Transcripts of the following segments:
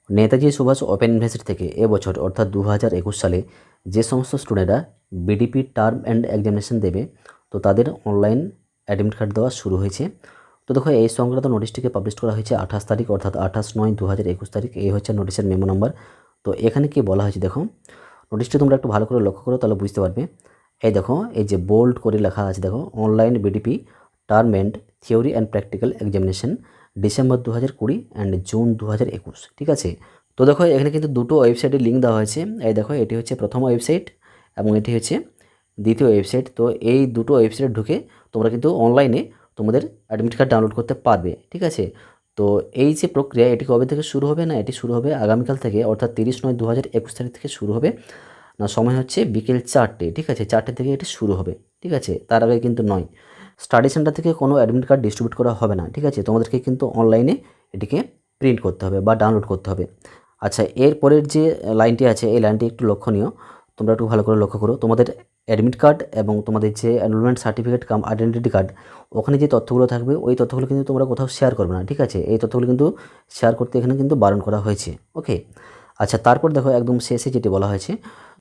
Netaji Subhash open university থেকে এবছর অর্থাৎ 2021 সালে যে সমস্ত স্টুডেন্টরা বিডিপি টার্ম অ্যান্ড এক্সামিনেশন দেবে তো তাদের অনলাইন অ্যাডমিট কার্ড দেওয়া শুরু হয়েছে। তো দেখো এই সংক্রান্ত নোটিশটিকে পাবলিশ করা হয়েছে 28 তারিখ অর্থাৎ 28/9/2021 তারিখ। এই হচ্ছে নোটিশের মেমো নাম্বার। তো এখানে কি বলা হয়েছে দেখো, নোটিশটি তোমরা একটু ভালো করে লক্ষ্য করো তাহলে বুঝতে পারবে। এই দেখো এই যে বোল্ড করে লেখা আছে দেখো, online BDP term and theory and practical examination December 2020 and June 2021। ঠিক আছে, তো দেখো এখানে কিন্তু দুটো ওয়েবসাইটের লিঙ্ক দেওয়া হয়েছে। এই দেখো এটি হচ্ছে প্রথম ওয়েবসাইট এবং এটি হচ্ছে দ্বিতীয় ওয়েবসাইট। তো এই দুটো ওয়েবসাইটে ঢুকে তোমরা কিন্তু অনলাইনে তোমাদের অ্যাডমিট কার্ড ডাউনলোড করতে পারবে। ঠিক আছে, তো এই যে প্রক্রিয়া এটি কবে থেকে শুরু হবে না, এটি শুরু হবে আগামীকাল থেকে অর্থাৎ 30/9/2021 তারিখ থেকে শুরু হবে। না সময় হচ্ছে বিকেল 4টে। ঠিক আছে, 4টে থেকে এটি শুরু হবে। ঠিক আছে, তার আগে কিন্তু নয়। স্টাডি সেন্টার থেকে কোনো অ্যাডমিট কার্ড ডিস্ট্রিবিউট করা হবে না। ঠিক আছে, তোমাদেরকে কিন্তু অনলাইনে এটিকে প্রিন্ট করতে হবে বা ডাউনলোড করতে হবে। আচ্ছা, এরপরের যে লাইনটি আছে এই লাইনটি একটু লক্ষণীয়, তোমরা একটু ভালো করে লক্ষ্য করো। তোমাদের অ্যাডমিট কার্ড এবং তোমাদের যে এনরোলমেন্ট সার্টিফিকেট কাম আইডেন্টিটি কার্ড, ওখানে যে তথ্যগুলো থাকবে ওই তথ্যগুলো কিন্তু তোমরা কোথাও শেয়ার করবে না। ঠিক আছে, এই তথ্যগুলো কিন্তু শেয়ার করতে এখানে কিন্তু বারণ করা হয়েছে। ওকে, আচ্ছা তারপর দেখো একদম শেষে যেটি বলা হয়েছে,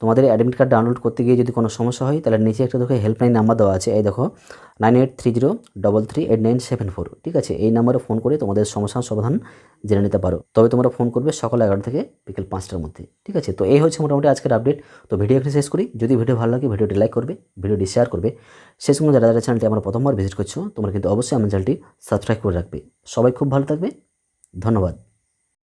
তোমাদের অ্যাডমিট কার্ড ডাউনলোড করতে গিয়ে যদি কোনো সমস্যা হয় তাহলে নিচে একটা দেখো হেল্পলাইন নাম্বার দেওয়া আছে। এই দেখো 9830338974। ঠিক আছে, এই নাম্বারে ফোন করে তোমাদের সমস্যার সমাধান জেনে নিতে পারো। তবে তোমরা ফোন করবে সকাল 11টা থেকে বিকেল 5টার মধ্যে। ঠিক আছে, তো এই হচ্ছে মোটামুটি আজকের আপডেট। তো ভিডিও এখানে শেষ করি। যদি ভিডিও ভালো লাগে ভিডিওটি লাইক করবে, ভিডিওটি শেয়ার করবে। সেই সঙ্গে যারা যারা চ্যানেলটি আমরা প্রথমবার ভিজিট করছো তোমরা কিন্তু অবশ্যই আমার চ্যানেলটি সাবস্ক্রাইব করে রাখবে। সবাই খুব ভালো থাকবে, ধন্যবাদ।